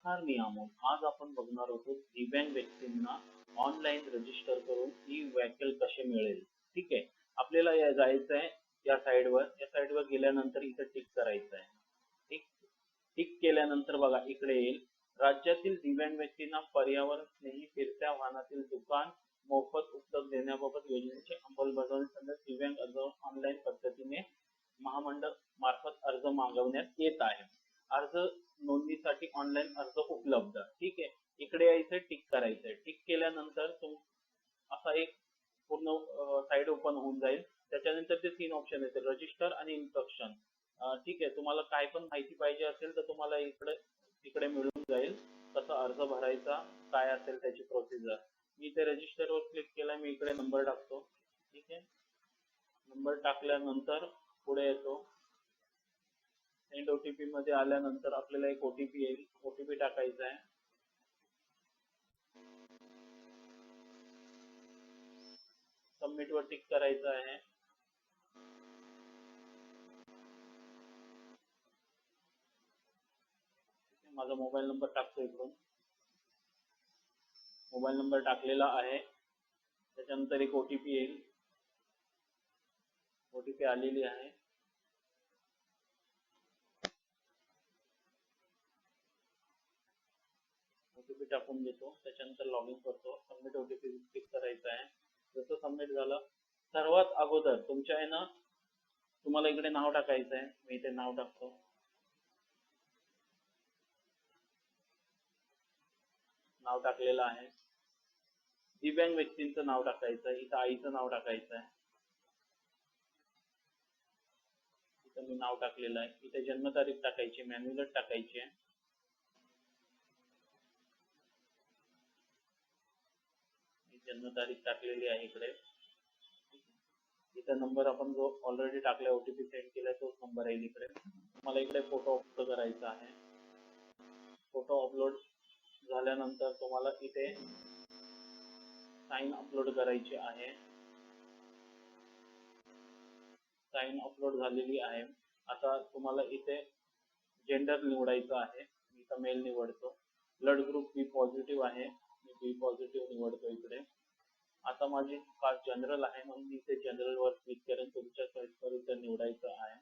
नमस्कार, मी अमोल. आज आपण बघणार आहोत दिव्यांग व्यक्तींना ऑनलाईन रजिस्टर करून ई व्हेकल कसे मिळेल. ठीक आहे. आपल्याला जायचं आहे या साईडवर. या साईडवर गेल्यानंतर इथे टिक करायचं आहे. टिक टिक केल्यानंतर बघा इकडे येईल राज्यातील दिव्यांग व्यक्तींना पर्यावरण स्नेही फिरत्या वाहनातील दुकान मोफत उपलब्ध देण्याबाबत योजनेची अंमलबजावणी संदर्भात दिव्यांग अर्ज ऑनलाईन पद्धतीने महामंडळ मार्फत अर्ज मागवण्यात येत आहे. अर्ज नोंदणीसाठी ऑनलाईन अर्ज उपलब्ध. ठीक आहे. इकडे यायचं, टिक करायचंय. टिक केल्यानंतर असा एक पूर्ण साइड ओपन होऊन जाईल. त्याच्यानंतर ते 3 ऑप्शन येतील, रजिस्टर आणि इन्स्ट्रक्शन. ठीक आहे. तुम्हाला काय पण माहिती पाहिजे असेल तर तुम्हाला इकडे मिळून जाईल. कसा अर्ज भरायचा, काय असेल त्याची प्रोसिजर. मी इथे रजिस्टर वर क्लिक केला. मी इकडे नंबर टाकतो. ठीक आहे. नंबर टाकल्यानंतर पुढे येतो. सेंड ओटीपी मध्ये आल्यानंतर आपल्याला एक ओटीपी येईल. ओटीपी टाकायचा आहे. सबमिट वर टिक करायचं आहे. माझा मोबाईल नंबर टाकतो इकडून. मोबाईल नंबर टाकलेला आहे. त्याच्यानंतर एक ओटीपी येईल. ओटीपी आलेली आहे. ओटीपी टाकून देतो. त्याच्यानंतर लॉग इन करतो. सबमिट ओटीपी टिक करायचा आहे. जसं सबमिट झालं, सर्वात अगोदर तुमच्या आहे ना, तुम्हाला इकडे नाव टाकायचं आहे. मी इथे नाव टाकतो. नाव टाकलेलं आहे. दिव्यांग व्यक्तींचं नाव टाकायचं आहे. इथं आईचं नाव टाकायचं आहे. इथं मी नाव टाकलेलं आहे. इथे जन्मतारीख टाकायची, मॅन्युअल टाकायची आहे. जन्मतारीख टाकलेली आहे इकडे. इथं नंबर आपण जो ऑलरेडी टाकलाय, ओटीपी सेंड केलाय तोच नंबर आहे इकडे. मला इकडे फोटो अपलोड करायचा आहे. फोटो अपलोड झाल्यानंतर तुम्हाला इथे साइन अपलोड करायची आहे. साइन अपलोड झालेली आहे. आता तुम्हाला इथे जेंडर निवडायचं आहे. मी इथं मेल निवडतो. ब्लड ग्रुप बी पॉझिटिव्ह आहे. मी बी पॉझिटिव्ह निवडतो इकडे. आता माझी कास्ट जनरल आहे म्हणून इथे जनरल वर क्लिक करून तुमच्या चॉईसवर इथं निवडायचं आहे.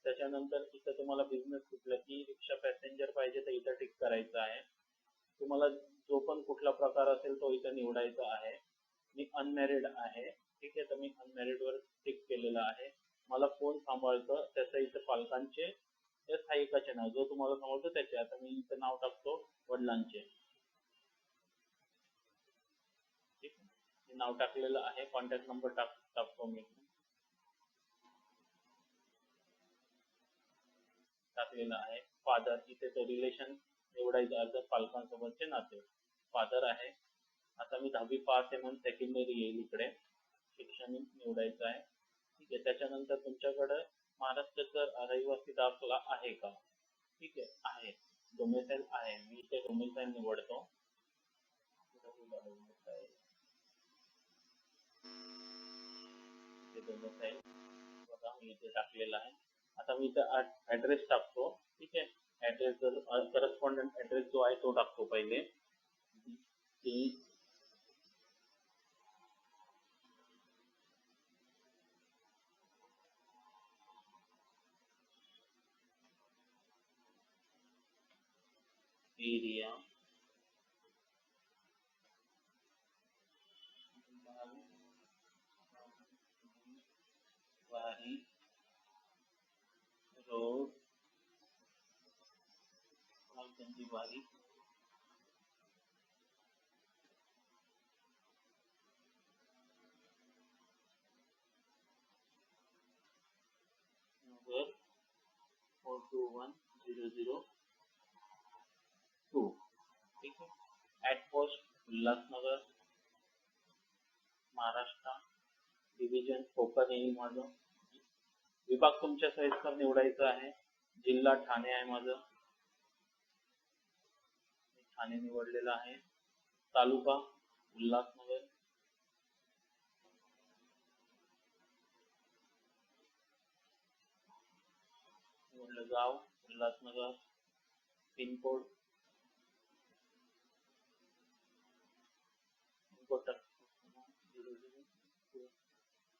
त्याच्यानंतर इथं तुम्हाला बिझनेस कुठला, की रिक्षा पॅसेंजर पाहिजे तर इथं टिक करायचं आहे. तुम्हाला जो पण कुठला प्रकार असेल तो इथं निवडायचा आहे. मी अनमॅरिड आहे. ठीक आहे. तर मी अनमॅरिड वर टिक केलेला आहे. मला कोण सांभाळतं त्याचं इथं पालकांचे सहाय्यकाचे नाव, जो तुम्हाला सांभाळतो त्याचे. आता मी इथं नाव टाकतो वडिलांचे. ठीक आहे. हे नाव टाकलेलं आहे. कॉन्टॅक्ट नंबर टाकतो मी. टाकलेलं आहे. फादर, इथे तो रिलेशन निवडायचं अर्ज, पालकांसोबतचे नाते. फादर आहे. आता मी 10वी पास आहे म्हणून सेकंडरी येईल इकडे. शिक्षण निवडायचं आहे. ठीक आहे. त्याच्यानंतर तुमच्याकडे महाराष्ट्राचा रहिवासी दाखला आहे का. ठीक आहे. डोमेसाईल आहे. मी इथे डोमेसाईल निवडतो. डोमेसाईल बघा मी इथे टाकलेला आहे. आता मी इथे ऍड्रेस टाकतो. ठीक आहे. ऍड्रेस करस्पॉन्डंट ऍड्रेस जो आहे तो टाकतो पहिले. एरिया वारी रोड वारी नगर 421002. ठीक आहे. At post Ulhasnagar Maharashtra. Division Konkan येईल माझं. विभाग तुमच्या सोयीस्कर निवडायचा आहे. जिल्हा ठाणे आहे माझं. ठाणे निवडलेलं आहे. तालुका उल्हासनगर. निवडलं गाव उल्हासनगर. पिन कोड पिनकोड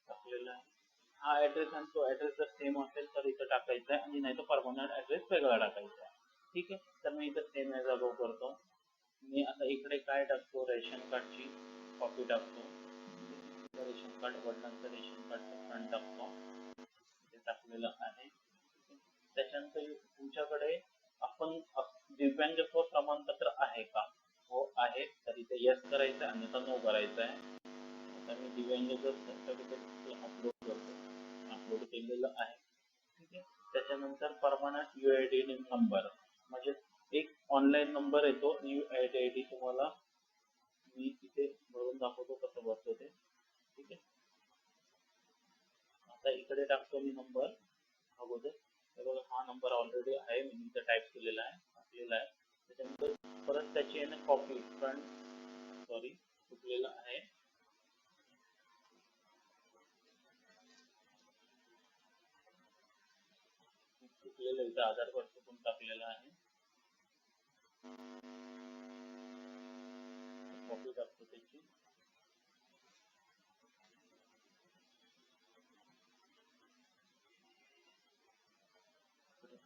टाकलेला आहे. हा ऍड्रेस आणि तो ऍड्रेस जर सेम असेल तर इथं टाकायचा आहे आणि नाही तर परमनंट ऍड्रेस वेगळा टाकायचा आहे. ठीक आहे, तर मी इथं सेम ॲज अबव करतो. मी आता इकडे काय टाकतो, रेशन कार्डची कॉपी टाकतो. रेशन कार्ड, वडिलांचं रेशन कार्डचं फ्रंट टाकतो, ते टाकलेलं आहे. त्याच्यानंतर तुमच्याकडे आपण दिव्यांगत्व प्रमाणपत्र आहे का? हो आहे, तर इथे यस करायचं आहे, अन्यथा नो करायचं आहे. आता मी दिव्यांगत्व सर्टिफिकेट अपलोड करतो, अपलोड केलेलं आहे. ठीक आहे, त्याच्यानंतर परमनंट UID नंबर, म्हणजे एक ऑनलाईन नंबर येतो UID, तुम्हाला मी इथे भरून दाखवतो कसं भरतो ते. ठीक आहे, आता इकडे टाकतो मी नंबर अगोदर. बघा हा नंबर ऑलरेडी आहे, मी इथे टाईप केलेला आहे, टाकलेला आहे. त्याच्यानंतर परत त्याची आहे ना कॉपी फ्रंट, सॉरी चुकलेलं आहे, चुकलेलं इथं आधार कार्ड चुकून टाकलेलं आहे. कॉपी टाकतो त्याची.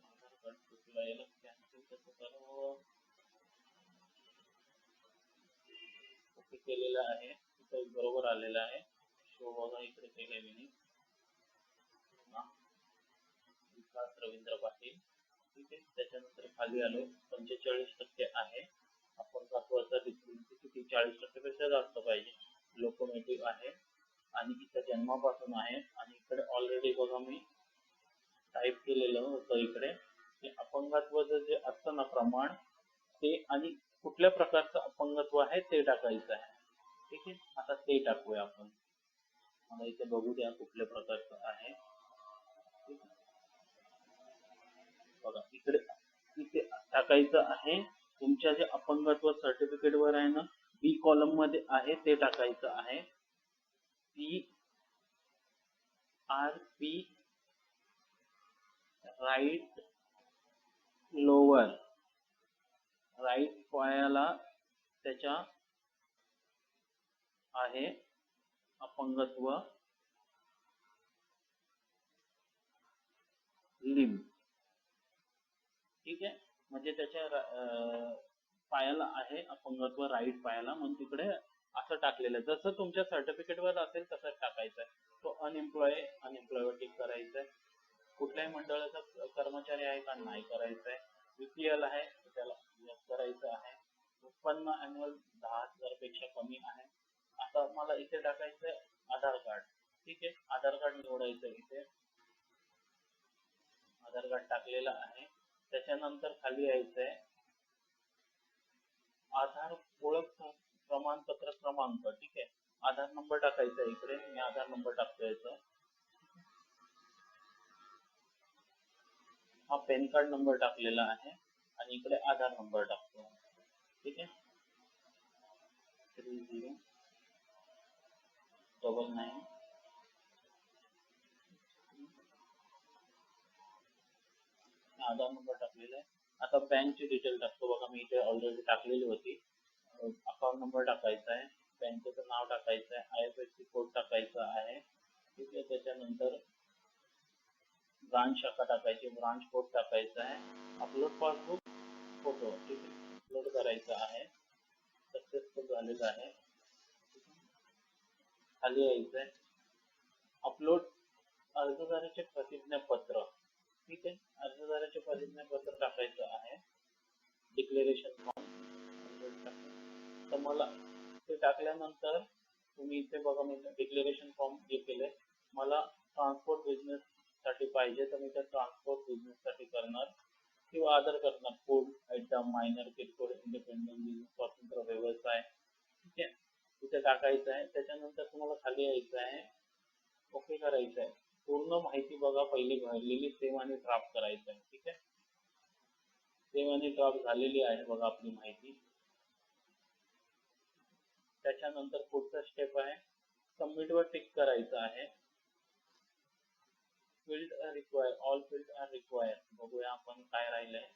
आधार कार्ड चुकलं, याला कॅन्सल कसं करावं. कॉपी केलेलं आहे, इथं बरोबर आलेलं आहे. शो बघा इकडे केलंय मी, विकास रवींद्र पाटील. ठीक आहे, त्याच्यानंतर खाली आलो, 45% आहे. आपण महत्वाचा डिस्क्रिप्शन किती, 40% पेक्षा जास्त पाहिजे. लोकोमोटिव्ह आहे आणि इथं जन्मापासून आहे. आणि इकडे ऑलरेडी बघा मी टाईप केलेलं होतं इकडे, की अपंगत्वाचं जे असतं ना प्रमाण, ते आणि कुठल्या प्रकारचं अपंगत्व आहे ते टाकायचं आहे. ठीक आहे, आता ते टाकूया आपण. मला इथे बघू द्या कुठल्या प्रकारचं आहे. बघा इकडे इथे टाकायचं आहे. तुमच्या जे अपंगत्व सर्टिफिकेट वर आहे ना, बी कॉलम मध्ये आहे ते टाकायचं आहे. CRP राईट लोअर, राईट पायाला त्याच्या आहे अपंगत्व लिंब. ठीक आहे, म्हणजे त्याच्या पायाला आहे अपंगत्व राईट पायाला, म्हणून तिकडे असं टाकलेलं आहे. जसं तुमच्या सर्टिफिकेट वर असेल तसंच टाकायचं आहे. तो अनएम्प्लॉय वर टिक करायचं आहे. कुठल्याही मंडळाचा कर्मचारी आहे का, नाही करायचं आहे. BPL आहे त्याला यस करायचं आहे. उत्पन्न अॅन्युअल 10,000 पेक्षा कमी आहे. आता मला इथे टाकायचं आहे आधार कार्ड. ठीक आहे, आधार कार्ड निवडायचं इथे. आधार कार्ड टाकलेलं आहे. त्याच्यानंतर खाली यायचं आहे, आधार ओळख प्रमाणपत्र क्रमांक. ठीक आहे, आधार नंबर टाकायचा आहे इकडे. मी आधार नंबर टाकतो याचा. हा पॅन कार्ड नंबर टाकलेला आहे आणि इकडे आधार नंबर टाकतो. ठीक आहे, 3099. आधार नंबर टाकलेला आहे. आता बँकची डिटेल टाकतो. बघा मी इथे ऑलरेडी टाकलेली होती. अकाउंट नंबर टाकायचा आहे, बँकेचं नाव टाकायचं आहे, IFSC कोड टाकायचा आहे. ठीक आहे, त्याच्यानंतर ब्रांच शाखा टाकायची, ब्रांच कोड टाकायचा आहे. Upload passbook photo. ठीक आहे, अपलोड करायचा आहे. सक्सेसफुल झालेलं आहे. खाली यायचं आहे, अपलोड अर्जदाराचे प्रतिज्ञापत्र. ठीक आहे, अर्जदाराचे प्रतिज्ञापत्र टाकायचं आहे. Declaration form. तर मला ते टाकल्यानंतर तुम्ही इथे बघा, मी डिक्लेरेशन फॉर्म हे केलंय. मला ट्रान्सपोर्ट बिझनेस साठी पाहिजे, तर मी त्या ट्रान्सपोर्ट बिझनेस साठी करणार किंवा आधार करणार. फूड आयटम, मायनर, किरकोळ, इंडिपेंडंट बिझनेस, स्वतंत्र व्यवसाय. ठीक आहे, तिथे टाकायचं आहे. त्याच्यानंतर तुम्हाला खाली यायचं आहे, ओके करायचं आहे. पूर्ण माहिती बघा पहिली भरलेली, सेव्ह आणि ड्राफ्ट करायचं आहे. ठीक आहे, सेव्ह आणि ड्राफ्ट झालेली आहे बघा आपली माहिती. त्याच्यानंतर पुढचा स्टेप आहे, सबमिट वर टिक करायचं आहे. Field require, all field are require. बघूया आपण काय राहिलंय.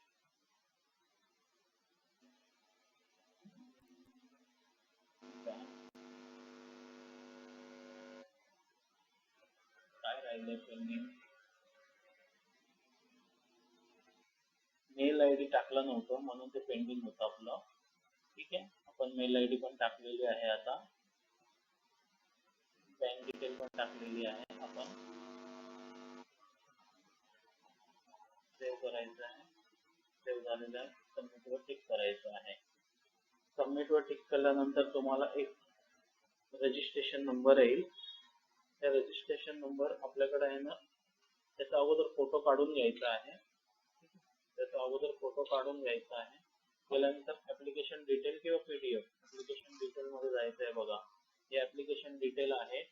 राहिले पेंडिंग. मेल आयडी टाकला नव्हतं म्हणून ते पेंडिंग होतं आपलं. ठीक आहे, आपण मेल आयडी पण टाकलेली आहे, आता बँक डिटेल पण टाकलेली आहे. आपण सेव्ह करायचं आहे. सेव्ह झालेलं आहे. सबमिट वर टिक करायचं आहे. सबमिट वर टिक केल्यानंतर तुम्हाला एक रजिस्ट्रेशन नंबर येईल. त्या रजिस्ट्रेशन नंबर आपल्याकडे आहे ना, त्याचा अगोदर फोटो काढून घ्यायचा आहे. त्याचा अगोदर फोटो काढून घ्यायचा आहे. केल्यानंतर ऍप्लिकेशन डिटेल किंवा पीडीएफ, ऍप्लिकेशन डिटेल मध्ये जायचं आहे बघा. हे ऍप्लिकेशन डिटेल आहे.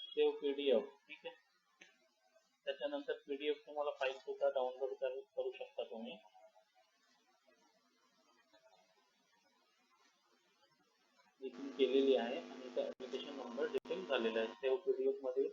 Save PDF. ठीक आहे, त्याच्यानंतर पीडीएफ तुम्हाला फाईल सुद्धा डाउनलोड करू शकता तुम्ही. केलेली आहे आणि त्या ऍप्लिकेशन नंबर डिटेल झालेला आहे. सेव्ह पीडीएफ मध्ये